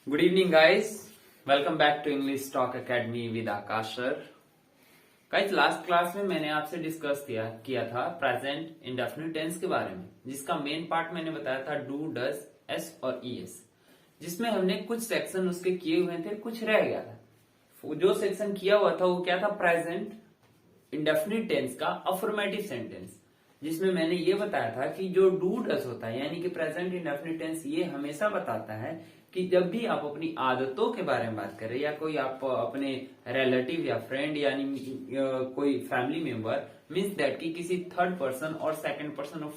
Good evening, guys. Welcome back to English Talk Academy with Akash sir. Guys last class में मैंने आपसे discuss किया था present indefinite tense के बारे में, जिसका मेन पार्ट मैंने बताया था डू, डज, एस और ईएस, जिसमें हमने कुछ सेक्शन उसके किए हुए थे, कुछ रह गया था। जो सेक्शन किया हुआ था वो क्या था? प्रेजेंट इंडेफिनिट टेंस का अफर्मेटिव सेंटेंस, जिसमें मैंने ये बताया था कि जो डू डज होता है यानी कि प्रेजेंट इंडेफिनिट टेंस, ये हमेशा बताता है कि जब भी आप अपनी आदतों के बारे में बात करें या कोई आप अपने रिलेटिव या फ्रेंड यानी कोई फैमिली मेंबर, मीन्स दैट कि किसी थर्ड पर्सन और सेकंड पर्सन और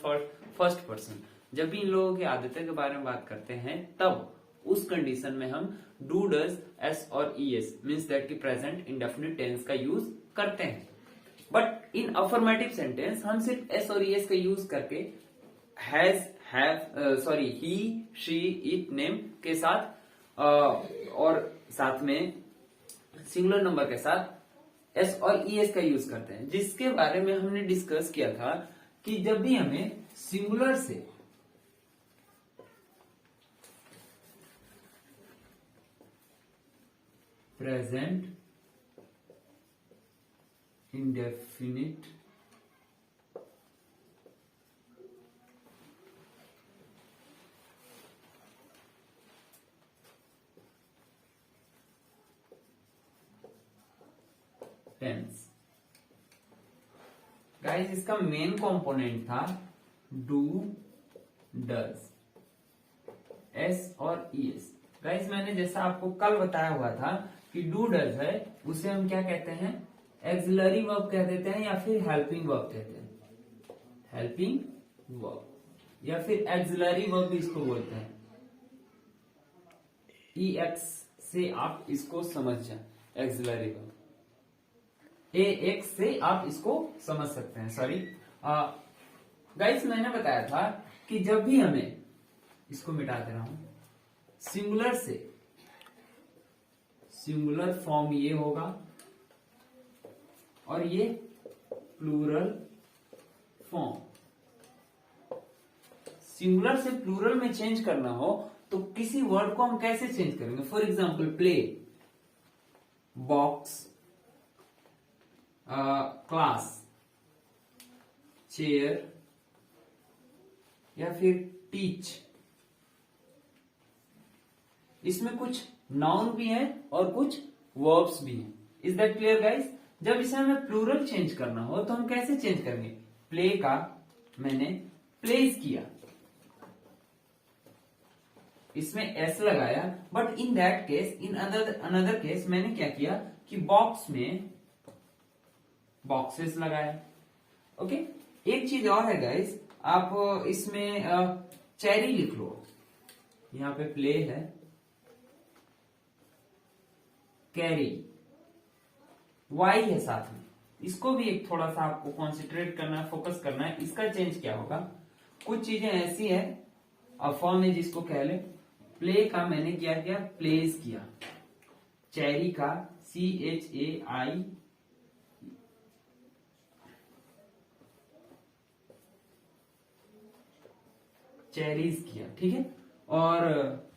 फर्स्ट पर्सन, जब भी इन लोगों की आदतों के बारे में बात करते हैं तब उस कंडीशन में हम डू, डज, एस और ईएस मीन्स दैट कि प्रेजेंट इंडेफिनिट टेंस का यूज करते हैं। बट इन अफर्मेटिव सेंटेंस हम सिर्फ एस और ईएस का यूज करके has, have, he, she, it, name के साथ और साथ में सिंगुलर नंबर के साथ एस और ईएस का यूज करते हैं, जिसके बारे में हमने डिस्कस किया था कि जब भी हमें सिंगुलर से प्रेजेंट इंडेफिनिट टेंस, गाइस इसका मेन कंपोनेंट था डू, डज, एस और ईएस। गाइस मैंने जैसा आपको कल बताया हुआ था कि डू डज है, उसे हम क्या कहते हैं? एक्सिलरी वर्ब कह देते हैं या फिर हेल्पिंग वर्ब कहते हैं, हेल्पिंग वर्ब या फिर एक्सिलरी वर्ब भी इसको बोलते हैं। EX से आप इसको समझ जाए, एक्सिलरी वर्ब। AX से आप इसको समझ सकते हैं। सॉरी गाइस, मैंने बताया था कि जब भी हमें, इसको मिटा दे रहा हूं, सिंगुलर से सिंगुलर फॉर्म ये होगा और ये प्लूरल फॉर्म। सिंगुलर से प्लूरल में चेंज करना हो तो किसी वर्ड को हम कैसे चेंज करेंगे? For example play, box, class, chair या फिर टीच। इसमें कुछ नाउन भी है और कुछ वर्ब्स भी हैं। Is that clear guys? जब इसे हमें प्लूरल चेंज करना हो तो हम कैसे चेंज करेंगे? प्ले का मैंने प्लेस किया, इसमें एस लगाया, but in that case, in another case मैंने क्या किया कि बॉक्स में बॉक्सेस लगाया। ओके, एक चीज और है गाइस, आप इसमें चेरी लिख लो, यहां पे प्ले है, कैरी, वाई है साथ में, इसको भी एक थोड़ा सा आपको कॉन्सेंट्रेट करना है, फोकस करना है। इसका चेंज क्या होगा? कुछ चीजें ऐसी है, फॉर्म है जिसको कह ले, प्ले का मैंने क्या किया? प्लेस किया। चेरी का CHAI, चेरीज किया, ठीक है। और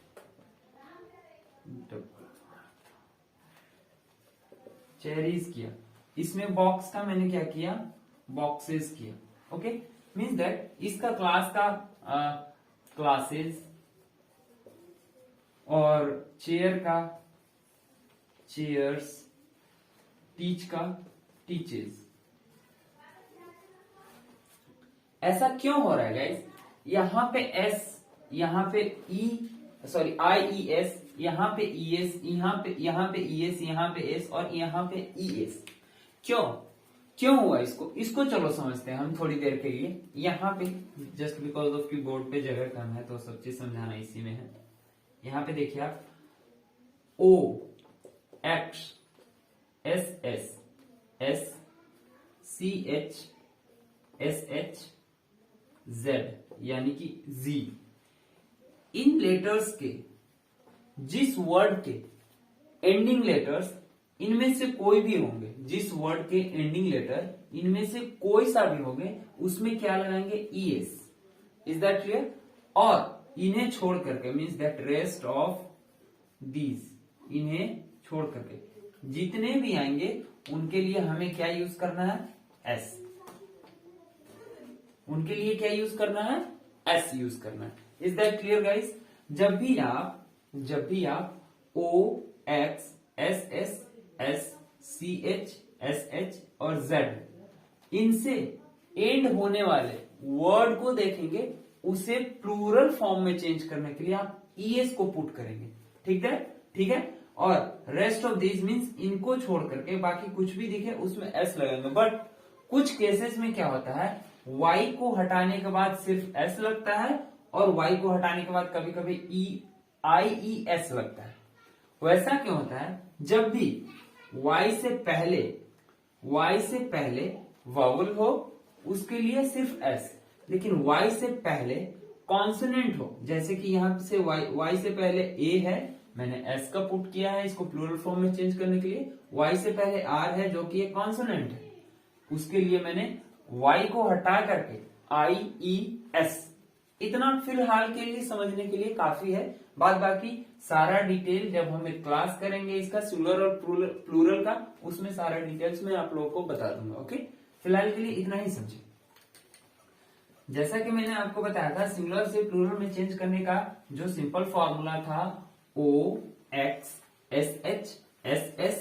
चेरीज किया, इसमें बॉक्स का मैंने क्या किया? बॉक्सेस किया। ओके, मीन्स दैट इसका क्लास का क्लासेस और चेयर का चेयर्स, टीच का टीचेस। ऐसा क्यों हो रहा है गाइस? यहां पे एस, यहां पे IES, यहां पे ES, यहां पे ES, यहां पे S और यहां पे ES। क्यों हुआ इसको चलो समझते हैं हम थोड़ी देर के लिए। यहां पे जस्ट बिकॉज ऑफ की बोर्ड पे जगह कम है तो सब चीज समझाना इसी में है। यहां पे देखिए आप, OX, SS, S, CH, SH, Z यानी कि Z, इन लेटर्स के, जिस वर्ड के एंडिंग लेटर्स इनमें से कोई भी होंगे, जिस वर्ड के एंडिंग लेटर इनमें से कोई सा भी होंगे, उसमें क्या लगाएंगे? ES। Is that clear? और इन्हें छोड़ करके means that rest of these, इन्हें छोड़ करके जितने भी आएंगे उनके लिए हमें क्या यूज करना है, एस। उनके लिए क्या यूज करना है, एस यूज करना है। Is that clear guys? जब भी आप O X S S S C H S H और जेड इनसे एंड होने वाले वर्ड को देखेंगे, उसे प्लूरल फॉर्म में चेंज करने के लिए आप ईएस को पुट करेंगे। ठीक है। और रेस्ट ऑफ दिस मीन्स इनको छोड़ करके बाकी कुछ भी दिखे उसमें एस लगेंगे। बट कुछ केसेस में क्या होता है, वाई को हटाने के बाद सिर्फ एस लगता है और वाई को हटाने के बाद कभी कभी IES लगता है। वैसा क्यों होता है? जब भी वाई से पहले वावल हो उसके लिए सिर्फ एस, लेकिन वाई से पहले कॉन्सोनेंट हो, जैसे कि यहां से वाई से पहले ए है, मैंने एस का पुट किया है इसको प्लूरल फॉर्म में चेंज करने के लिए। वाई से पहले आर है जो कि एक कॉन्सोनेंट है, उसके लिए मैंने वाई को हटा करके IES। इतना फिलहाल के लिए समझने के लिए काफी है। बाद बाकी सारा डिटेल जब हम एक क्लास करेंगे इसका सिंगुलर और प्लूरल का, उसमें सारा डिटेल्स मैं आप लोगों को बता दूंगा। ओके, फिलहाल के लिए इतना ही समझे। जैसा कि मैंने आपको बताया था, सिंगुलर से प्लूरल में चेंज करने का जो सिंपल फॉर्मूला था, O X S H S S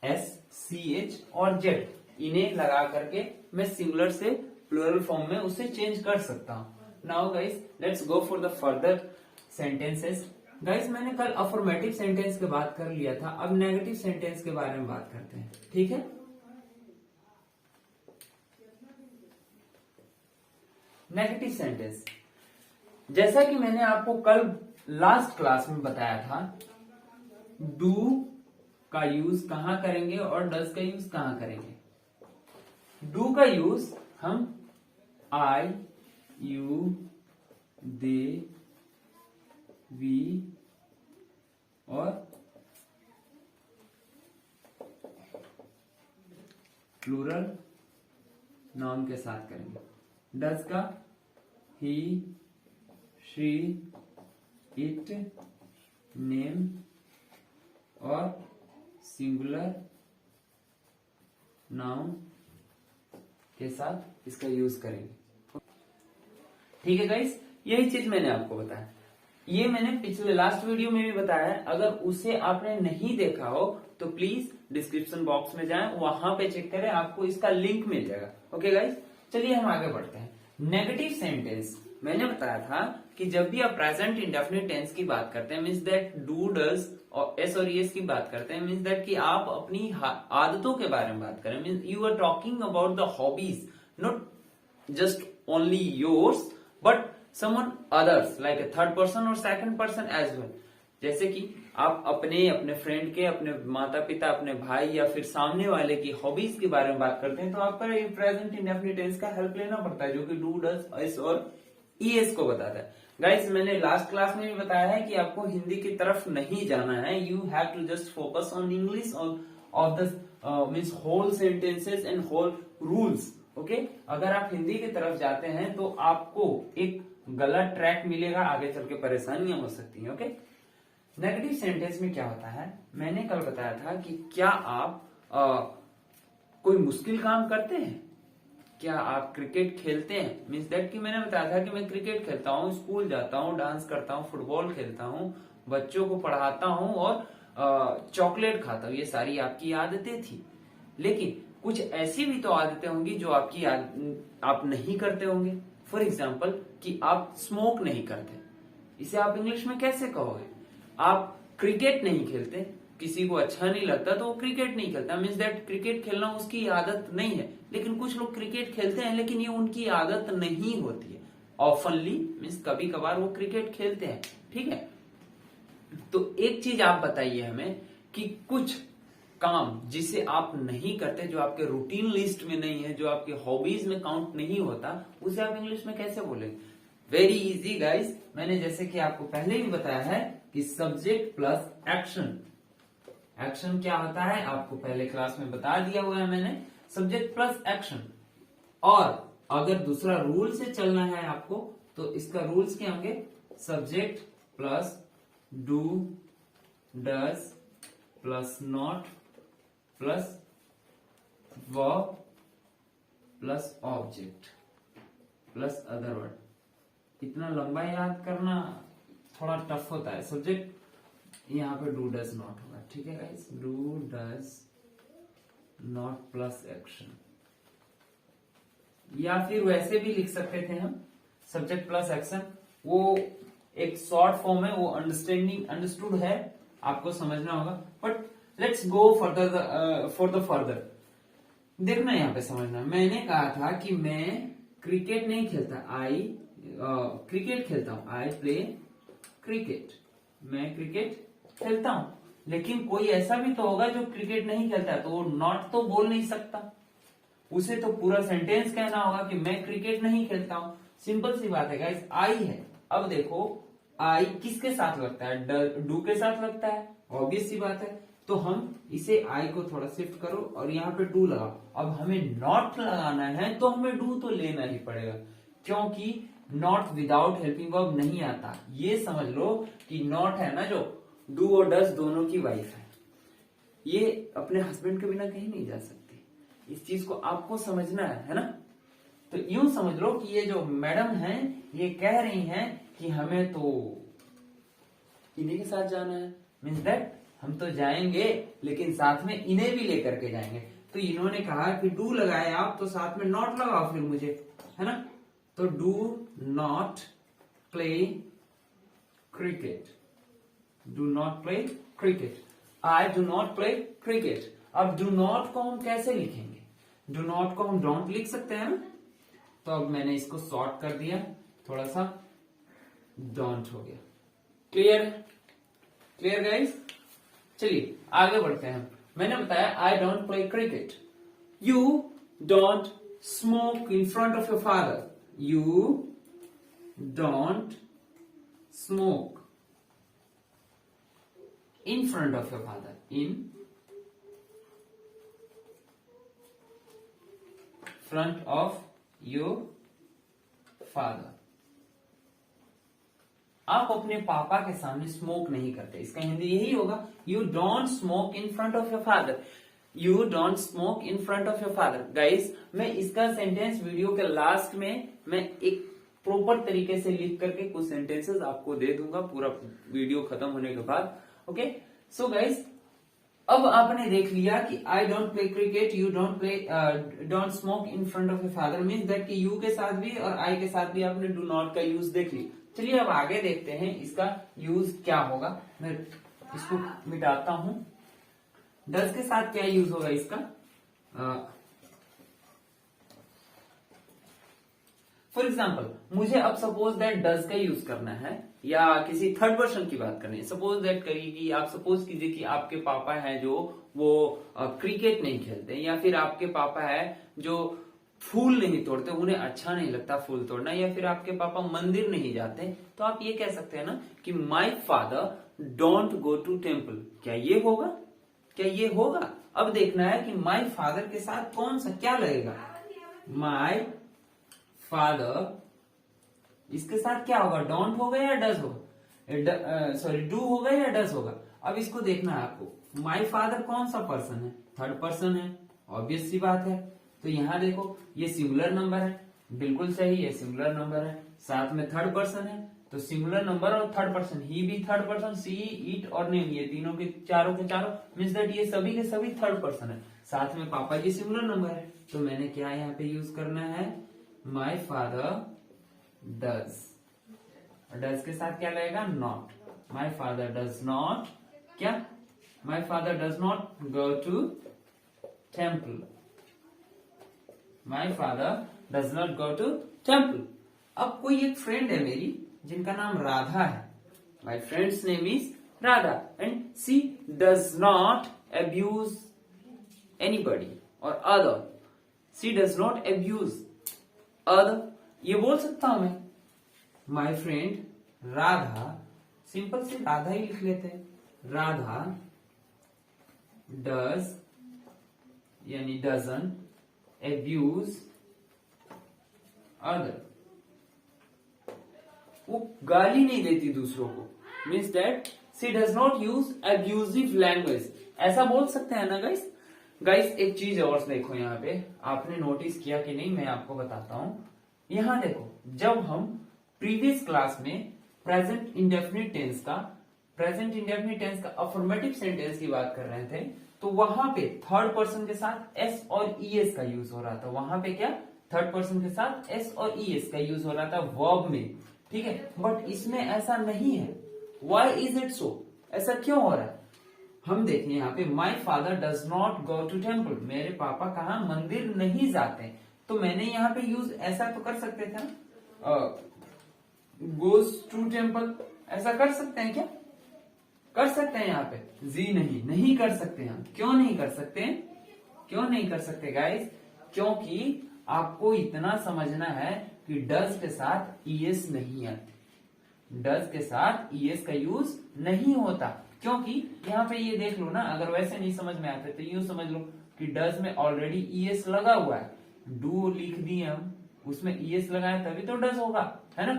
S C H और Z, इन्हें लगा करके मैं सिंगुलर से प्लूरल फॉर्म में उसे चेंज कर सकता हूं। Now guys let's go for the further sentences. Guys मैंने कल अफर्मेटिव सेंटेंस की बात कर लिया था, अब नेगेटिव सेंटेंस के बारे में बात करते हैं। ठीक है, नेगेटिव सेंटेंस, जैसा कि मैंने आपको कल लास्ट क्लास में बताया था, डू का यूज कहां करेंगे और डज का यूज कहां करेंगे। डू का यूज हम आई, यू, दे, वी और प्लूरल नाउन के साथ करेंगे। डज का ही, शी, इट, नेम और सिंगुलर नाउन के साथ इसका यूज करेंगे। ठीक है गाइस, यही चीज मैंने आपको बताया। ये मैंने पिछले लास्ट वीडियो में भी बताया है, अगर उसे आपने नहीं देखा हो तो प्लीज डिस्क्रिप्शन बॉक्स में जाएं, वहां पे चेक करें, आपको इसका लिंक मिल जाएगा। ओके गाइस, चलिए हम आगे बढ़ते हैं। नेगेटिव सेंटेंस, मैंने बताया था कि जब भी आप प्रेजेंट इंडेफिनिट टेंस की बात करते हैं, मीन्स दैट डू, डज और एस और ईएस की बात करते हैं, मीन्स दैट कि आप अपनी आदतों के बारे में बात करें, means you are talking about the hobbies, not just only yours but someone others like a third person or second person as well। जैसे कि आप अपने फ्रेंड के, अपने माता पिता, अपने भाई या फिर सामने वाले की हॉबीज के बारे में बात करते हैं, तो आपका प्रेजेंट इंडेफिनिट टेंस का हेल्प लेना पड़ता है, जो कि डू, डज, एस और ईएस को बताता है। गाइस मैंने लास्ट क्लास में भी बताया है कि आपको हिंदी की तरफ नहीं जाना है, you have to just focus on English of the means whole sentences and whole rules. Okay, अगर आप हिंदी की तरफ जाते हैं तो आपको एक गलत ट्रैक मिलेगा, आगे चल के परेशानियां हो सकती हैं। ओके, नेगेटिव सेंटेंस में क्या होता है, मैंने कल बताया था कि क्या आप कोई मुश्किल काम करते हैं, क्या आप क्रिकेट खेलते हैं, मीन्स दैट कि मैंने बताया था कि मैं क्रिकेट खेलता हूँ, स्कूल जाता हूँ, डांस करता हूँ, फुटबॉल खेलता हूँ, बच्चों को पढ़ाता हूँ और चॉकलेट खाता हूँ, ये सारी आपकी आदतें थी। लेकिन कुछ ऐसी भी तो आदतें होंगी जो आपकी आप नहीं करते होंगे। फॉर एग्जाम्पल कि आप स्मोक नहीं करते, इसे आप इंग्लिश में कैसे कहोगे। आप क्रिकेट नहीं खेलते, किसी को अच्छा नहीं लगता तो वो क्रिकेट नहीं खेलता, मीन्स दैट क्रिकेट खेलना उसकी आदत नहीं है। लेकिन कुछ लोग क्रिकेट खेलते हैं लेकिन ये उनकी आदत नहीं होती है, ऑफनली मीन्स कभी कभार वो क्रिकेट खेलते हैं। ठीक है, तो एक चीज आप बताइए हमें कि कुछ काम जिसे आप नहीं करते, जो आपके रूटीन लिस्ट में नहीं है, जो आपके हॉबीज में काउंट नहीं होता, उसे आप इंग्लिश में कैसे बोलेंगे। वेरी इजी गाइस, मैंने जैसे कि आपको पहले भी बताया है कि सब्जेक्ट प्लस एक्शन। एक्शन क्या होता है आपको पहले क्लास में बता दिया हुआ है मैंने, सब्जेक्ट प्लस एक्शन। और अगर दूसरा रूल से चलना है आपको तो इसका रूल्स क्या होंगे, subject plus do does plus not plus verb plus object plus other word. इतना लंबा याद करना थोड़ा टफ होता है। सब्जेक्ट यहाँ पे डू डज नॉट होगा, ठीक है guys. Do does not plus action, या फिर वैसे भी लिख सकते थे हम सब्जेक्ट प्लस एक्शन। वो एक शॉर्ट फॉर्म है, वो अंडरस्टूड है, आपको समझना होगा। But let's go for the further. देखना यहाँ पे समझना, मैंने कहा था कि मैं क्रिकेट नहीं खेलता, क्रिकेट खेलता हूं, आई प्ले क्रिकेट, मैं क्रिकेट खेलता हूं। लेकिन कोई ऐसा भी तो होगा जो क्रिकेट नहीं खेलता, तो वो नॉट तो बोल नहीं सकता, उसे तो पूरा सेंटेंस कहना होगा कि मैं क्रिकेट नहीं खेलता हूं। सिंपल सी बात है गाइस, आई है। अब देखो आई किसके साथ लगता है, डू के साथ लगता है, ऑब्वियस सी बात है। तो हम इसे आई को थोड़ा शिफ्ट करो और यहाँ पे डू लगाओ। अब हमें नॉट लगाना है तो हमें डू तो लेना ही पड़ेगा, क्योंकि नॉट विदाउट हेल्पिंग वर्ब नहीं आता। ये समझ लो कि नॉट है ना, जो डू और डज दोनों की वाइफ है, ये अपने हस्बैंड के बिना कहीं नहीं जा सकती। इस चीज को आपको समझना है ना। तो यूं समझ लो कि ये जो मैडम हैं ये कह रही हैं कि हमें तो इन्हीं के साथ जाना है, मीन्स दैट हम तो जाएंगे लेकिन साथ में इन्हें भी लेकर के जाएंगे। तो इन्होंने कहा कि डू लगाए आप, तो साथ में नॉट लगाओ फिर मुझे, है ना। तो do not play cricket, do not play cricket, I do not play cricket. अब डू नॉट को हम कैसे लिखेंगे, डू नॉट को हम डोंट लिख सकते हैं ना। तो अब मैंने इसको शॉर्ट कर दिया, थोड़ा सा डोंट हो गया। Clear, clear guys. चलिए आगे बढ़ते हैं। मैंने बताया आई don't play cricket. You don't smoke in front of your father, you don't smoke in front of your father, in front of your father. आप अपने पापा के सामने स्मोक नहीं करते, इसका हिंदी यही होगा, you don't smoke in front of your father, you don't smoke in front of your father. Guys मैं इसका सेंटेंस वीडियो के लास्ट में मैं एक प्रॉपर तरीके से लिख करके कुछ सेंटेंसेस आपको दे दूंगा पूरा वीडियो खत्म होने के बाद। ओके सो गाइस, अब आपने देख लिया कि आई don't play cricket, you don't smoke in front of your father, means that कि यू के साथ भी और आई के साथ भी आपने डू नॉट का यूज देख लिया। चलिए अब आगे देखते हैं इसका यूज क्या होगा। मैं इसको मिटाता हूं। डज के साथ क्या यूज होगा इसका, फॉर एग्जाम्पल मुझे अब सपोज दैट डज का यूज करना है या किसी थर्ड पर्सन की बात करनी है। सपोज दैट करिए कि आप सपोज कीजिए कि आपके पापा हैं जो वो क्रिकेट नहीं खेलते, या फिर आपके पापा है जो फूल नहीं तोड़ते, उन्हें अच्छा नहीं लगता फूल तोड़ना, या फिर आपके पापा मंदिर नहीं जाते। तो आप ये कह सकते हैं ना कि my father don't go to temple. क्या ये होगा, क्या ये होगा? अब देखना है कि माई फादर के साथ कौन सा क्या लगेगा। माई फादर, इसके साथ क्या होगा, डोंट होगा या डज होगा, सॉरी डू होगा या डज होगा। अब इसको देखना है आपको। माई फादर कौन सा पर्सन है, थर्ड पर्सन है, ऑब्वियस सी बात है। तो यहां देखो ये सिंगुलर नंबर है, बिल्कुल सही है, सिंगुलर नंबर है, साथ में थर्ड पर्सन है, तो सिंगुलर नंबर और थर्ड पर्सन, ही भी थर्ड पर्सन, सी, इट और नेम, ये तीनों के चारों मीन्स दैट ये सभी के सभी थर्ड पर्सन है। साथ में पापा जी सिंगुलर नंबर है, तो मैंने क्या यहाँ पे यूज करना है, माई फादर डज। डज के साथ क्या लगेगा, not. My father does not क्या, my father does not go to temple, my father does not go to temple. अब कोई एक फ्रेंड है मेरी जिनका नाम राधा है, my friend's name is Radha, and she does not abuse anybody और other, she does not abuse other. ये बोल सकता हूं मैं, माई फ्रेंड राधा, सिंपल से राधा ही लिख लेते हैं, राधा डज यानी डजंट abuse other, वो गाली नहीं देती दूसरों को, means that she does not use abusive language, ऐसा बोल सकते हैं ना गाइस। गाइस एक चीज और देखो, यहाँ पे आपने नोटिस किया कि नहीं, मैं आपको बताता हूं। यहाँ देखो, जब हम प्रीवियस क्लास में प्रेजेंट इंडेफिनिट टेंस का अफर्मेटिव सेंटेंस की बात कर रहे थे, तो वहां पे थर्ड पर्सन के साथ एस और ईएस का यूज हो रहा था। वहां पे क्या, थर्ड पर्सन के साथ एस और ईएस का यूज हो रहा था वर्ब में, ठीक है। बट इसमें ऐसा नहीं है। वाई इज इट सो, ऐसा क्यों हो रहा है? हम देखें यहाँ पे, my father does not go to temple, मेरे पापा कहा मंदिर नहीं जाते। तो मैंने यहाँ पे यूज ऐसा तो कर सकते थे ना, गोज टू टेम्पल, ऐसा कर सकते हैं क्या? कर सकते हैं यहाँ पे? जी नहीं कर सकते हम। क्यों नहीं कर सकते? क्यों नहीं कर सकते गाइस? क्योंकि आपको इतना समझना है कि डज के साथ ईएस नहीं आती, डज के साथ ईएस का यूज नहीं होता। क्योंकि यहाँ पे ये देख लो ना, अगर वैसे नहीं समझ में आते तो यूं समझ लो कि डज में ऑलरेडी ईएस लगा हुआ है। डू लिख दिए हम, उसमें ईएस लगाए तभी तो डज होगा, है ना।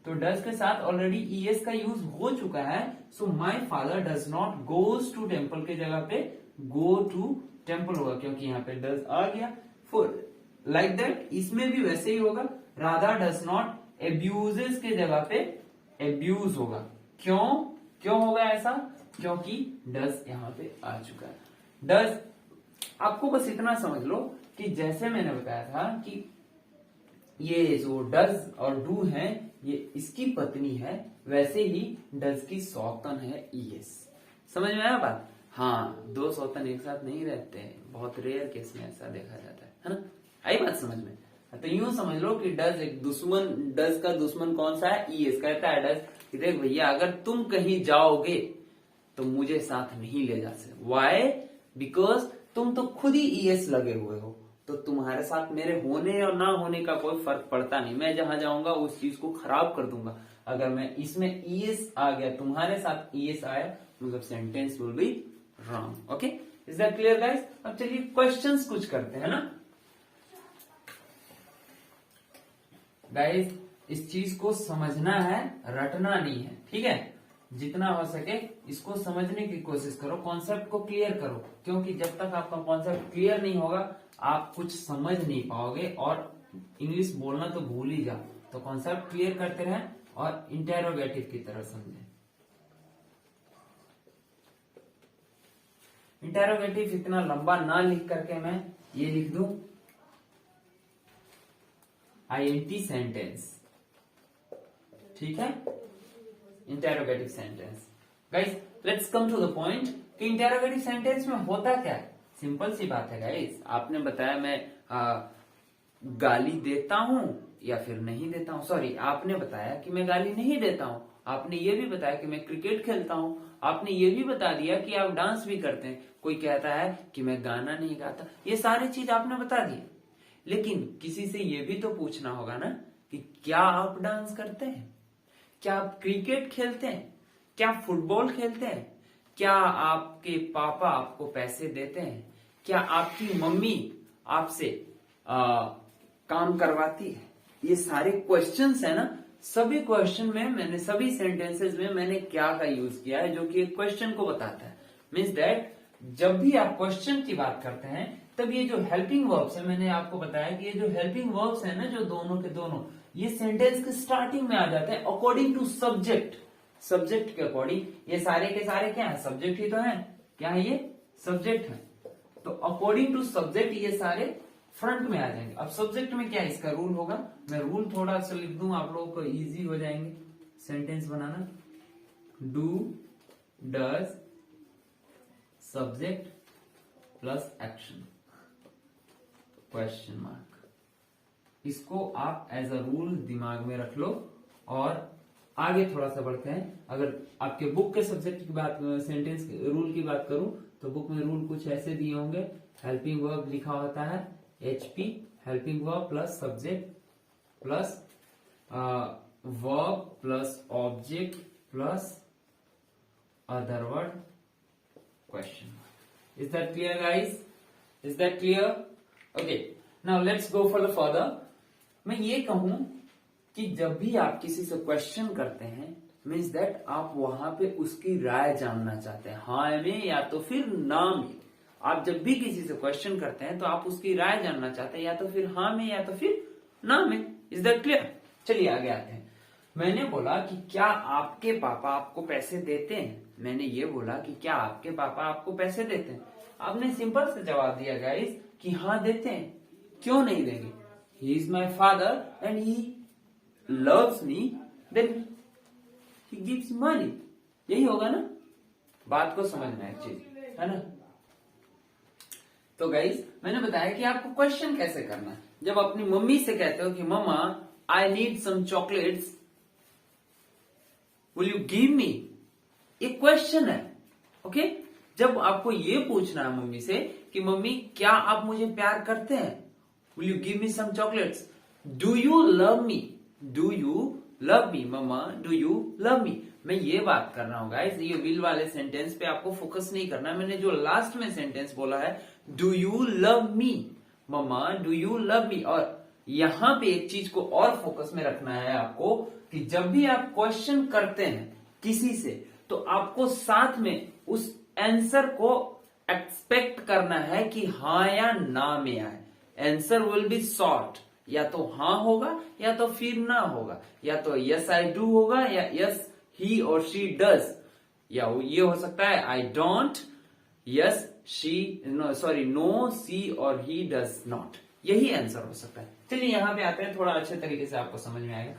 तो डज के साथ ऑलरेडी ईएस का यूज हो चुका है। So my father does not goes to temple के जगह पे गो टू टेम्पल होगा, क्योंकि यहाँ पे डज आ गया। फॉर लाइक दैट इसमें भी वैसे ही होगा। राधा डज नॉट एब्यूजेस के जगह पे एब्यूज होगा। क्यों होगा ऐसा? क्योंकि डज यहाँ पे आ चुका है। डज, आपको बस इतना समझ लो कि जैसे मैंने बताया था कि ये जो डज और डू है ये इसकी पत्नी है, वैसे ही डज की सौतन है ईएस। समझ में आया बात? हाँ, दो सौतन एक साथ नहीं रहते हैं, बहुत रेयर केस में ऐसा देखा जाता है ना। आई बात समझ में? तो यूं समझ लो कि डज एक दुश्मन, डज का दुश्मन कौन सा है? ईएस। कहता है डज कि देख भैया, अगर तुम कहीं जाओगे तो मुझे साथ नहीं ले जा सकते। वाई? बिकॉज तुम तो खुद ही ईएस लगे हुए हो, तो तुम्हारे साथ मेरे होने और ना होने का कोई फर्क पड़ता नहीं। मैं जहां जाऊंगा उस चीज को खराब कर दूंगा। अगर मैं इसमें ईएस आ गया, तुम्हारे साथ ईएस आया, मतलब sentence will be wrong. Okay, is that clear guys? अब चलिए क्वेश्चंस कुछ करते हैं ना गाइस। इस चीज को समझना है, रटना नहीं है, ठीक है। जितना हो सके इसको समझने की कोशिश करो, कॉन्सेप्ट को क्लियर करो, क्योंकि जब तक आपका कॉन्सेप्ट क्लियर नहीं होगा आप कुछ समझ नहीं पाओगे और इंग्लिश बोलना तो भूल ही जाओ। तो कॉन्सेप्ट क्लियर करते रहें और इंटेरोगेटिव की तरह समझें। इंटेरोगेटिव इतना लंबा ना लिख करके मैं ये लिख दूं, आईएनटी सेंटेंस, ठीक है। Interrogative sentence guys, let's come to the point कि इंटेरोगेटिव सेंटेंस में होता क्या है। सिंपल सी बात है गाइस, आपने बताया मैं गाली देता हूं या फिर नहीं देता हूं। सॉरी, आपने बताया कि मैं गाली नहीं देता हूं, आपने ये भी बताया कि मैं क्रिकेट खेलता हूं, आपने ये भी बता दिया कि आप डांस भी करते हैं। कोई कहता है कि मैं गाना नहीं गाता, ये सारी चीज आपने बता दी। लेकिन किसी से ये भी तो पूछना होगा ना कि क्या आप डांस करते हैं, क्या आप क्रिकेट खेलते हैं, क्या फुटबॉल खेलते हैं, क्या आपके पापा आपको पैसे देते हैं, क्या आपकी मम्मी आपसे काम करवाती है। ये सारे क्वेश्चंस है ना। सभी क्वेश्चन में मैंने, सभी सेंटेंसेस में मैंने क्या का यूज किया है, जो कि एक क्वेश्चन को बताता है। मीन्स दैट जब भी आप क्वेश्चन की बात करते हैं तब ये जो हेल्पिंग वर्ब्स है, मैंने आपको बताया कि ये जो हेल्पिंग वर्ब्स है ना, जो दोनों के दोनों, ये सेंटेंस के स्टार्टिंग में आ जाते हैं अकॉर्डिंग टू सब्जेक्ट। सब्जेक्ट के अकॉर्डिंग ये सारे के सारे क्या है? सब्जेक्ट ही तो है। क्या है ये? सब्जेक्ट है। तो अकॉर्डिंग टू सब्जेक्ट ये सारे फ्रंट में आ जाएंगे। अब सब्जेक्ट में क्या इसका रूल होगा, मैं रूल थोड़ा सा लिख दूं, आप लोगों को इजी हो जाएंगे sentence banana. Do, does, subject plus action, question mark. इसको आप एज अ रूल दिमाग में रख लो और आगे थोड़ा सा बढ़ते हैं। अगर आपके बुक के सब्जेक्ट की बात, सेंटेंस रूल की बात करूं तो बुक में रूल कुछ ऐसे दिए होंगे। हेल्पिंग वर्ब लिखा होता है HP, helping verb plus subject plus verb plus object plus other word, question. Is that clear guys? Is that clear? Okay, now let's go for the further. मैं ये कहूं कि जब भी आप किसी से क्वेश्चन करते हैं मीन्स दैट आप वहां पे उसकी राय जानना चाहते हैं, हाँ में या तो फिर ना में। आप जब भी किसी से क्वेश्चन करते हैं तो आप उसकी राय जानना चाहते हैं, या तो फिर हाँ में या तो फिर ना में। Is that clear? चलिए आगे आते हैं। मैंने बोला कि क्या आपके पापा आपको पैसे देते हैं। मैंने ये बोला कि क्या आपके पापा आपको पैसे देते हैं। आपने सिंपल से जवाब दिया गाइस कि हाँ देते हैं, क्यों नहीं देंगे। He is my father and he loves me, then he gives money. यही होगा ना, बात को समझना एक चीज है ना। तो गाइस मैंने बताया कि आपको क्वेश्चन कैसे करना है। जब अपनी मम्मी से कहते हो कि मम्मा I need some chocolates, will you give me, एक क्वेश्चन है। ओके, जब आपको ये पूछना है मम्मी से कि मम्मी क्या आप मुझे प्यार करते हैं, will you give me some chocolates, do you love me, do you love me, mamma do you love me. मैं ये बात कर रहा हूं गाइस, ये विल वाले सेंटेंस पे आपको फोकस नहीं करना। मैंने जो लास्ट में सेंटेंस बोला है do you love me, mamma do you love me, और यहां पे एक चीज को और फोकस में रखना है आपको कि जब भी आप क्वेश्चन करते हैं किसी से तो आपको साथ में उस आंसर को एक्सपेक्ट करना है कि हाँ या ना में आए। आंसर विल बी शॉर्ट, या तो हाँ होगा या तो फिर ना होगा, या तो यस आई डू होगा या यस ही और शी डज, या ये हो सकता है I don't, yes she, sorry no she और ही डज नॉट। यही आंसर हो सकता है। चलिए यहां पे आते हैं, थोड़ा अच्छे तरीके से आपको समझ में आएगा।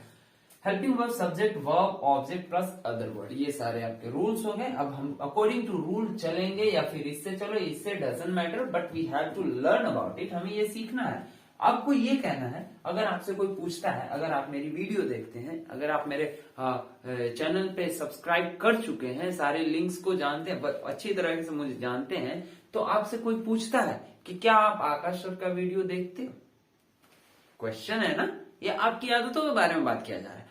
Helping verb subject verb object plus other word, ये सारे आपके रूल्स हो गए। अब हम अकॉर्डिंग टू रूल चलेंगे या फिर इससे चलो, इससे doesn't matter, but we have to learn about it. हमें ये सीखना है। आपको ये कहना है, अगर आपसे कोई पूछता है, अगर आप मेरी वीडियो देखते हैं, अगर आप मेरे चैनल पे सब्सक्राइब कर चुके हैं, सारे लिंक्स को जानते हैं, अच्छी तरह से मुझे जानते हैं, तो आपसे कोई पूछता है कि क्या आप आकाश सर का वीडियो देखते हो, क्वेश्चन है ना, ये आपकी आदतों के बारे में बात किया जा रहा है।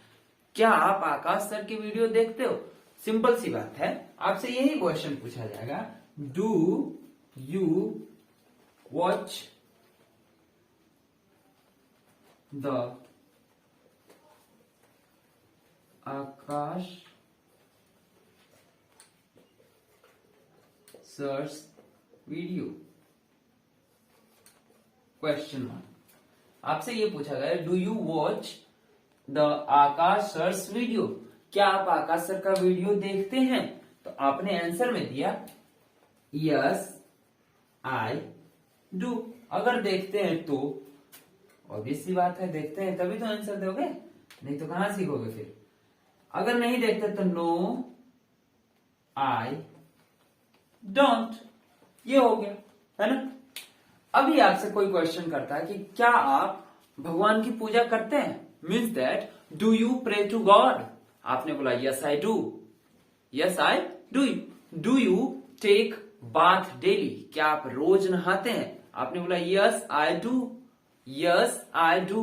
क्या आप आकाश सर की वीडियो देखते हो? सिंपल सी बात है, आपसे यही क्वेश्चन पूछा जाएगा, do you watch the Akash sir's video, question mark. आपसे ये पूछा गया do you watch the Akash sir's video, क्या आप आकाश सर का वीडियो देखते हैं? तो आपने आंसर में दिया यस आई डू। अगर देखते हैं तो ऑब्वियस सी बात है, देखते हैं तभी तो आंसर दोगे, नहीं तो कहां सीखोगे फिर। अगर नहीं देखते तो नो आई डोंट, ये हो गया, है ना। अभी आपसे कोई क्वेश्चन करता है कि क्या आप भगवान की पूजा करते हैं, means that do you pray to God. आपने बोला yes I do, yes I do. Do you take bath daily, क्या आप रोज नहाते हैं? आपने बोला yes I do, yes I do.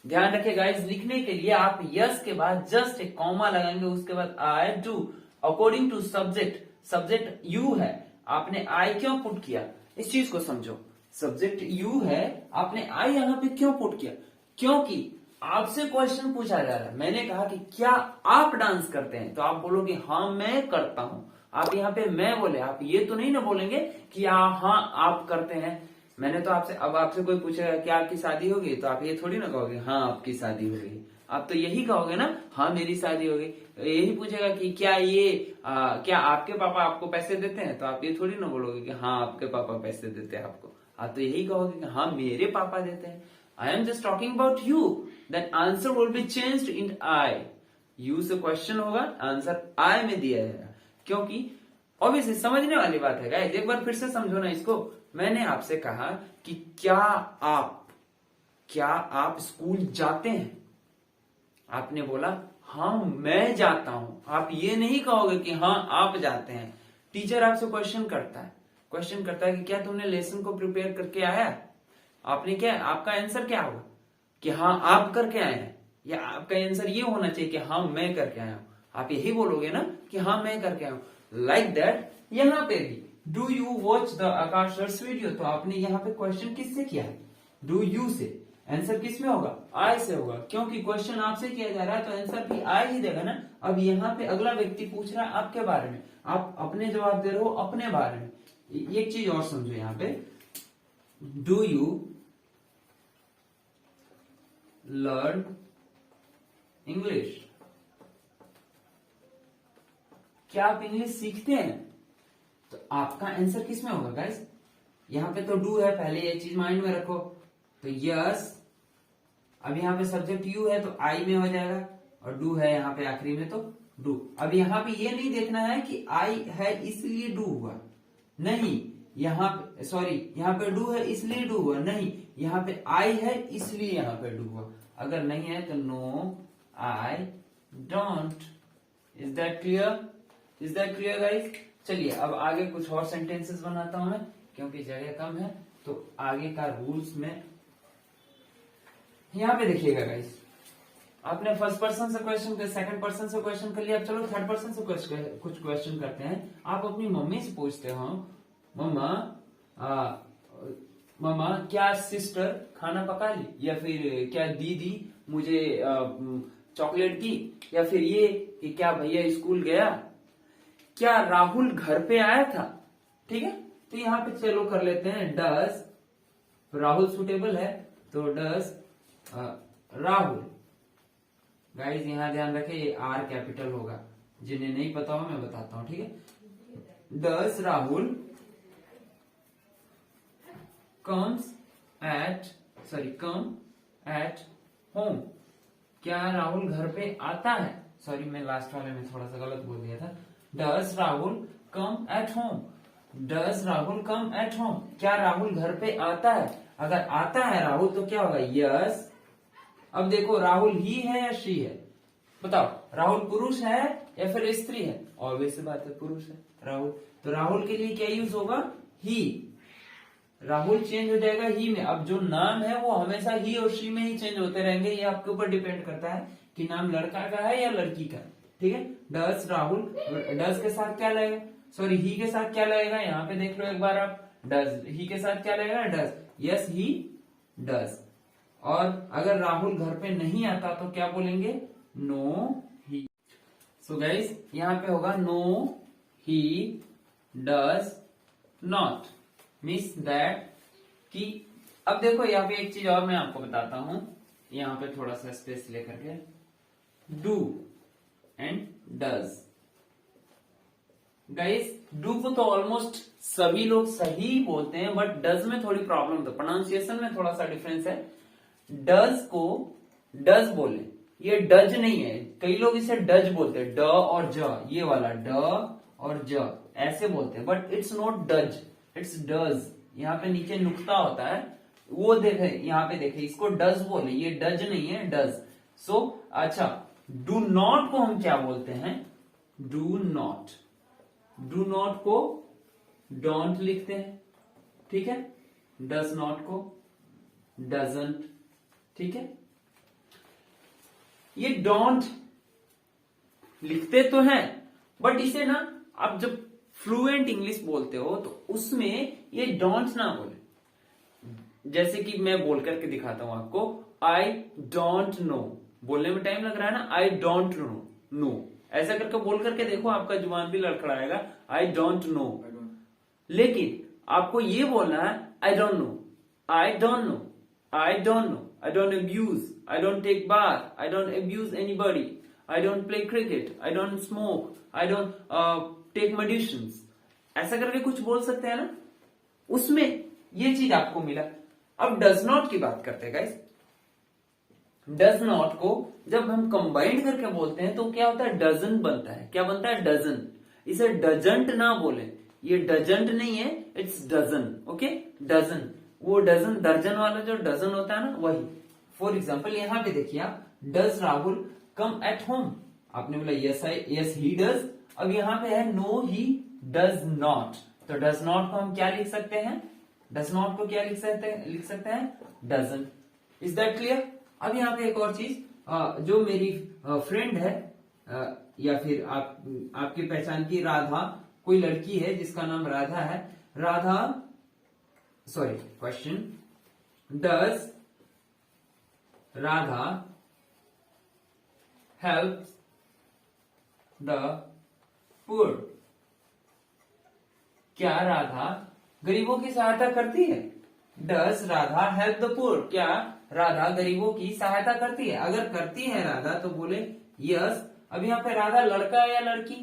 ध्यान रखिए गाइस, लिखने के लिए आप यस के बाद जस्ट एक कॉमा लगाएंगे, उसके बाद I do. According to subject, subject you है, आपने आई क्यों पुट किया, इस चीज को समझो। सब्जेक्ट यू है, आपने आई यहां पे क्यों पुट किया? क्योंकि आपसे क्वेश्चन पूछा जा रहा है। मैंने कहा कि क्या आप डांस करते हैं, तो आप बोलोगे हाँ मैं करता हूं। आप यहाँ पे मैं बोले, आप ये तो नहीं ना बोलेंगे कि हाँ आप करते हैं। मैंने तो आपसे, अब आपसे कोई पूछेगा क्या आपकी शादी होगी, तो आप ये थोड़ी ना कहोगे हाँ आपकी शादी होगी, आप तो यही कहोगे ना हाँ मेरी शादी होगी। यही पूछेगा कि क्या क्या आपके पापा आपको पैसे देते हैं, तो आप ये थोड़ी ना बोलोगे कि हाँ आपके पापा पैसे देते हैं आपको, आप तो यही कहोगे कि हाँ मेरे पापा देते हैं। I am just talking about you, that answer will be changed in I. You से क्वेश्चन होगा, आंसर आई में दिया जाएगा, क्योंकि ऑब्वियसली समझने वाली बात है गाइस। एक बार फिर से समझो ना इसको। मैंने आपसे कहा कि क्या आप स्कूल जाते हैं? आपने बोला हाँ मैं जाता हूं। आप ये नहीं कहोगे कि हाँ आप जाते हैं। टीचर आपसे क्वेश्चन करता है कि क्या तुमने लेसन को प्रिपेयर करके आया? आपने क्या, आपका आंसर क्या होगा कि हाँ आप करके आए हैं, या आपका आंसर ये होना चाहिए कि हाँ मैं करके आया हूं। आप यही बोलोगे ना कि हाँ मैं करके आया हूं। लाइक दैट यहां पे भी do you watch the Akash sir's video, तो आपने यहाँ पे क्वेश्चन किससे किया है? डू यू से। आंसर किस में होगा? आई से होगा, क्योंकि क्वेश्चन आपसे किया जा रहा है तो आंसर भी आई ही देगा ना। अब यहाँ पे अगला व्यक्ति पूछ रहा है आपके बारे में, आप अपने जवाब दे रहे हो अपने बारे में। एक चीज और समझो यहाँ पे, डू यू लर्न इंग्लिश? क्या आप इंग्लिश सीखते हैं? तो आपका आंसर किस में होगा गाइस? यहाँ पे तो डू है, पहले ये चीज माइंड में रखो। तो यस, अब यहाँ पे सब्जेक्ट यू है तो आई में हो जाएगा, और डू है यहाँ पे आखिरी में तो डू। अब यहाँ पे ये नहीं देखना है कि आई है इसलिए डू हुआ, नहीं। यहाँ पे सॉरी, यहाँ पे डू है इसलिए डू हुआ, नहीं। यहाँ पे आई है इसलिए यहाँ पे डू हुआ। अगर नहीं है तो no I don't. Is that clear? Is that clear guys? चलिए अब आगे कुछ और सेंटेंसेस बनाता हूं मैं, क्योंकि जगह कम है। तो आगे का रूल्स में यहाँ पे देखिएगा गाइस, आपने फर्स्ट पर्सन से क्वेश्चन कर, सेकंड पर्सन से क्वेश्चन कर लिया। अब चलो थर्ड पर्सन से कुछ क्वेश्चन करते हैं। आप अपनी मम्मी से पूछते हो, मम्मा मम्मा क्या सिस्टर खाना पका ली, या फिर क्या दीदी मुझे चॉकलेट दी, या फिर ये कि क्या भैया स्कूल गया, क्या राहुल घर पे आया था। ठीक है, तो यहाँ पे चलो कर लेते हैं डज, राहुल सुटेबल है तो डज राहुल। गाइस यहाँ ध्यान रखें ये आर कैपिटल होगा, जिन्हें नहीं पता हो मैं बताता हूं। ठीक है, does Rahul comes come at home. क्या राहुल घर पे आता है? सॉरी, मैं लास्ट वाले में थोड़ा सा गलत बोल दिया था। Does Rahul come at home, does Rahul come at home. क्या राहुल घर पे आता है? अगर आता है राहुल तो क्या होगा? यस। अब देखो राहुल ही है या शी है, बताओ। राहुल पुरुष है या फिर स्त्री है? ऑब्वियस सी बात है, पुरुष है राहुल। तो राहुल के लिए क्या यूज होगा? ही। राहुल चेंज हो जाएगा ही में। अब जो नाम है वो हमेशा ही और शी में ही चेंज होते रहेंगे, ये आपके ऊपर डिपेंड करता है कि नाम लड़का का है या लड़की का। ठीक है, डज राहुल, डज के साथ क्या लगेगा? सॉरी, ही के साथ क्या लगेगा? यहाँ पे देख लो एक बार आप, डज ही के साथ क्या लगेगा? डज। Yes he does. और अगर राहुल घर पे नहीं आता तो क्या बोलेंगे? नो ही। सो गाइस यहाँ पे होगा no he does not, means that कि अब देखो यहाँ पे एक चीज और मैं आपको बताता हूं, यहाँ पे थोड़ा सा स्पेस लेकर के, do and does. Guys do को तो ऑलमोस्ट सभी लोग सही बोलते हैं, बट डज में थोड़ी प्रॉब्लम, तो प्रोनाउंसिएशन में थोड़ा सा डिफरेंस है। डज को डज बोले, ये डज नहीं है। कई लोग इसे डज बोलते हैं, ड और ज, ये वाला ड और ज ऐसे बोलते हैं, but it's not does, it's does. यहाँ पे नीचे नुक्ता होता है, वो देखे, यहाँ पे देखे, इसको डज बोले, ये डज नहीं है, डज। सो अच्छा, डू नॉट को हम क्या बोलते हैं? Do not. डू नॉट को डोंट लिखते हैं, ठीक है। डज नॉट को डजंट, ठीक है। ये डोंट लिखते तो हैं, बट इसे ना आप जब फ्लुएंट इंग्लिश बोलते हो तो उसमें ये डोंट ना बोले। जैसे कि मैं बोल करके दिखाता हूं आपको, आई डोंट नो, बोलने में टाइम लग रहा है ना, आई डोंट नो, ऐसा करके बोल करके देखो, आपका जुबान भी लड़खड़ाएगा, आई डोंट नो। लेकिन आपको ये बोलना है I don't know, I don't know, I don't know, I don't abuse, I don't take bath, I don't abuse anybody, I don't play cricket, I don't smoke, I don't take medicines. ऐसा करके कुछ बोल सकते हैं ना, उसमें ये चीज आपको मिला। अब डज नॉट की बात करते हैं गाइस। डज नॉट को जब हम कंबाइंड करके बोलते हैं तो क्या होता है? डजन बनता है। क्या बनता है? डजन। इसे डजंट ना बोले, ये डजंट नहीं है, इट्स डजन। ओके, डजन, वो डजन दर्जन वाला जो डजन होता है ना, वही। फॉर एग्जाम्पल यहाँ पे देखिए आप, does Rahul come at home, आपने बोला यस ही डज। अब यहाँ पे है नो ही डज नॉट, तो डज नॉट को हम क्या लिख सकते हैं? डज नॉट को क्या लिख सकते हैं? डजन। Is that clear? अब यहाँ पे एक और चीज, जो मेरी फ्रेंड है, या फिर आपकी पहचान की राधा, कोई लड़की है जिसका नाम राधा है। Radha, sorry, question, does Radha helps the poor. क्या राधा गरीबों की सहायता करती है? Does Radha help the poor? क्या राधा गरीबों की सहायता करती है? अगर करती है राधा तो बोले यस। अब यहाँ पे राधा लड़का है या लड़की,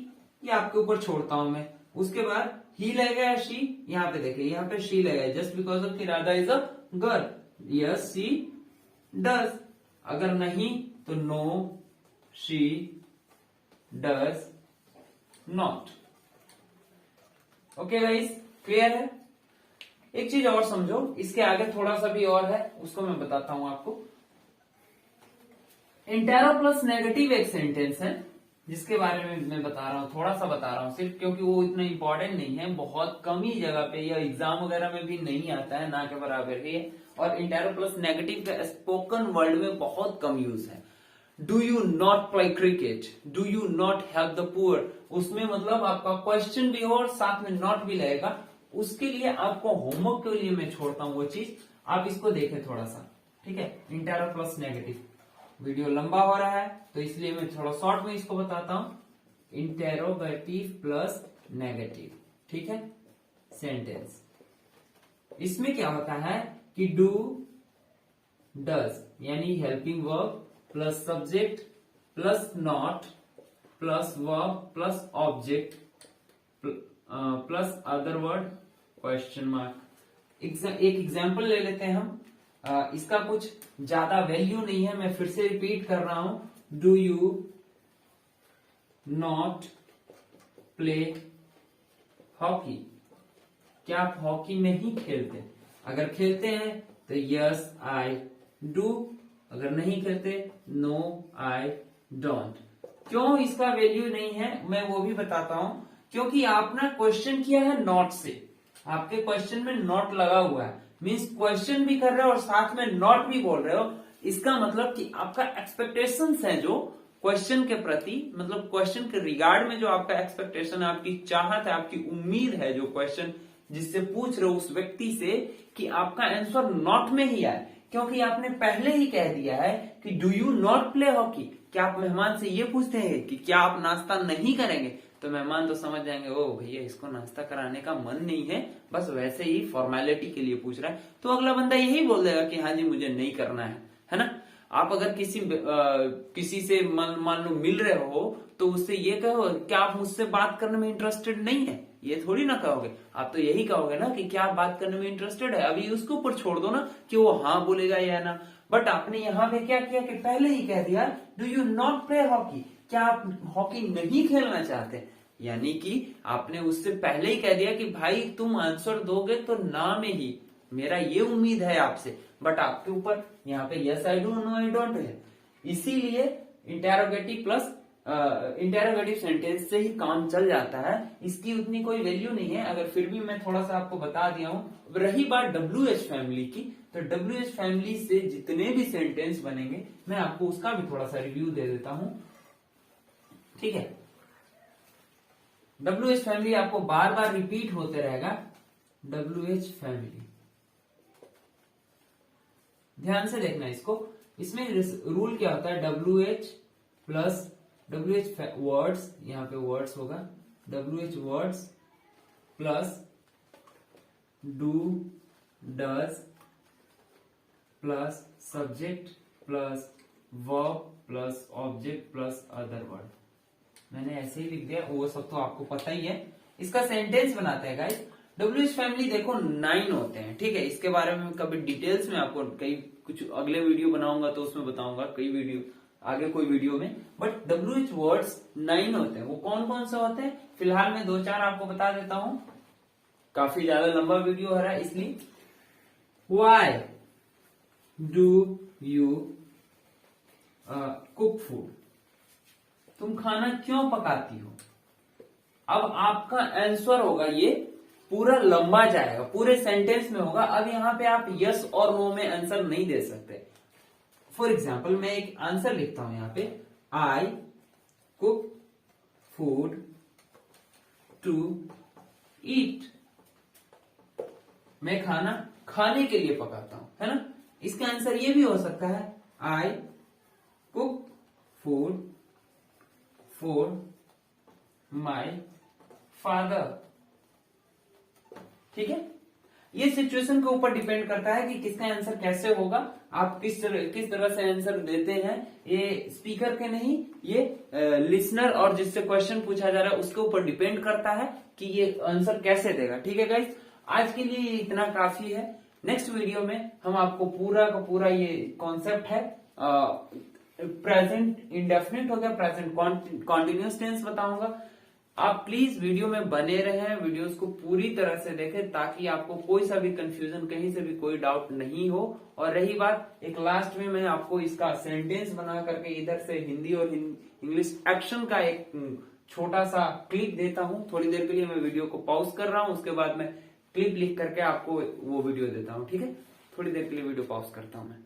ये आपके ऊपर छोड़ता हूं मैं। उसके बाद ही लगेगा या शी? यहाँ पे देखिए, यहाँ पे शी लगेगा जस्ट बिकॉज ऑफ कि Radha is a girl. Yes she does. अगर नहीं तो no she does not. Okay guys, clear है? एक चीज और समझो, इसके आगे थोड़ा सा भी और है, उसको मैं बताता हूं आपको। इंटेरो प्लस नेगेटिव एक सेंटेंस है जिसके बारे में मैं बता रहा हूं, थोड़ा सा बता रहा हूं सिर्फ, क्योंकि वो इतना इंपॉर्टेंट नहीं है, बहुत कम ही जगह पे या एग्जाम वगैरह में भी नहीं आता है, ना के बराबर ही है। और इंटेरो प्लस नेगेटिव का स्पोकन वर्ड में बहुत कम यूज है। Do you not play cricket, do you not help the poor, उसमें मतलब आपका क्वेश्चन भी हो और साथ में नॉट भी लगेगा। उसके लिए आपको होमवर्क के लिए मैं छोड़ता हूं वो चीज, आप इसको देखें थोड़ा सा, ठीक है। इंटेरो प्लस नेगेटिव, वीडियो लंबा हो रहा है तो इसलिए मैं थोड़ा शॉर्ट में इसको बताता हूं। इंटेरोगेटिव प्लस नेगेटिव, ठीक है, सेंटेंस। इसमें क्या होता है कि डू डज यानी helping verb plus subject plus not plus verb plus object plus other word question mark. एक एग्जाम्पल ले लेते हैं हम। इसका कुछ ज्यादा वैल्यू नहीं है, मैं फिर से रिपीट कर रहा हूं। Do you not play hockey, क्या आप हॉकी नहीं खेलते? अगर खेलते हैं तो यस आई डू, अगर नहीं खेलते नो आई डोंट। क्यों इसका वैल्यू नहीं है मैं वो भी बताता हूं, क्योंकि आप ना क्वेश्चन किया है नॉट से, आपके क्वेश्चन में नॉट लगा हुआ है, मीन्स क्वेश्चन भी कर रहे हो और साथ में नॉट भी बोल रहे हो। इसका मतलब कि आपका एक्सपेक्टेशंस है जो क्वेश्चन के प्रति, मतलब क्वेश्चन के रिगार्ड में जो आपका एक्सपेक्टेशन है, आपकी चाहत है, आपकी उम्मीद है, जो क्वेश्चन जिससे पूछ रहे हो उस व्यक्ति से, कि आपका आंसर नॉट में ही आए, क्योंकि आपने पहले ही कह दिया है कि do you not play hockey. क्या आप मेहमान से ये पूछते हैं कि क्या आप नाश्ता नहीं करेंगे, तो मेहमान तो समझ जाएंगे ओ भैया इसको नाश्ता कराने का मन नहीं है, बस वैसे ही फॉर्मेलिटी के लिए पूछ रहा है, तो अगला बंदा यही बोल देगा कि हाँ जी मुझे नहीं करना है ना। आप अगर किसी से मान लो मिल रहे हो तो उससे ये कहो क्या आप मुझसे बात करने में इंटरेस्टेड नहीं है, ये थोड़ी ना कहोगे, आप तो यही कहोगे ना कि क्या आप बात करने में इंटरेस्टेड है। अभी उसके ऊपर छोड़ दो ना कि वो हाँ बोलेगा या ना, बट आपने यहाँ पे क्या किया कि पहले ही कह दिया do you not play hockey, क्या आप हॉकी नहीं खेलना चाहते, यानी कि आपने उससे पहले ही कह दिया कि भाई तुम आंसर दोगे तो ना में ही मेरा ये उम्मीद है आपसे, बट आपके ऊपर यहाँ पे yes I do no I don't है। इसीलिए इंटेरोगेटिव प्लस इंटेरोगेटिव सेंटेंस से ही काम चल जाता है, इसकी उतनी कोई वैल्यू नहीं है। अगर फिर भी मैं थोड़ा सा आपको बता दिया हूं। रही बात WH फैमिली की, तो WH फैमिली से जितने भी सेंटेंस बनेंगे मैं आपको उसका भी थोड़ा सा रिव्यू दे देता हूं, ठीक है। WH फैमिली आपको बार बार रिपीट होते रहेगा, WH फैमिली, ध्यान से देखना इसको। इसमें रूल क्या होता है, WH प्लस WH वर्ड्स, यहाँ पे वर्ड्स होगा, WH words plus do does plus subject plus verb plus object plus other word. मैंने ऐसे ही लिख दिया, वो सब तो आपको पता ही है। इसका सेंटेंस बनाते हैं गाइस। WH फैमिली देखो 9 होते हैं, ठीक है। इसके बारे में कभी डिटेल्स में आपको कुछ अगले वीडियो बनाऊंगा तो उसमें बताऊंगा, कई वीडियो आगे कोई वीडियो में। बट WH वर्ड्स 9 होते हैं। वो कौन कौन से होते हैं, फिलहाल मैं 2-4 आपको बता देता हूं, काफी ज्यादा लंबा वीडियो हो रहा है इसलिए। Why do you cook food, तुम खाना क्यों पकाती हो। अब आपका आंसर होगा, ये पूरा लंबा जाएगा, पूरे सेंटेंस में होगा। अब यहाँ पे आप यस और नो में आंसर नहीं दे सकते। फॉर एग्जाम्पल मैं एक आंसर लिखता हूं यहाँ पे, I cook food to eat, मैं खाना खाने के लिए पकाता हूं, है ना। इसका आंसर ये भी हो सकता है, आई cook food for my father. ठीक है, ये सिचुएशन के ऊपर डिपेंड करता है कि किसका आंसर कैसे होगा, आप किस तरह से आंसर देते हैं। ये स्पीकर के नहीं, ये लिसनर और जिससे क्वेश्चन पूछा जा रहा है उसके ऊपर डिपेंड करता है कि ये आंसर कैसे देगा। ठीक है गाइस, आज के लिए इतना काफी है। नेक्स्ट वीडियो में हम आपको पूरा का पूरा ये कॉन्सेप्ट है प्रेजेंट इंडेफिनिट हो गया, प्रेजेंट कॉन्टिन्यूस टेंस बताऊंगा। आप प्लीज वीडियो में बने रहें, वीडियोस को पूरी तरह से देखें ताकि आपको कोई सा भी कंफ्यूजन, कहीं से भी कोई डाउट नहीं हो। और रही बात, एक लास्ट में मैं आपको इसका सेंटेंस बना करके इधर से हिंदी और इंग्लिश एक्शन का एक छोटा सा क्लिप देता हूं। थोड़ी देर के लिए मैं वीडियो को पॉज कर रहा हूं, उसके बाद मैं क्लिप लिख करके आपको वो वीडियो देता हूं। ठीक है, थोड़ी देर के लिए वीडियो पॉज करता हूं मैं।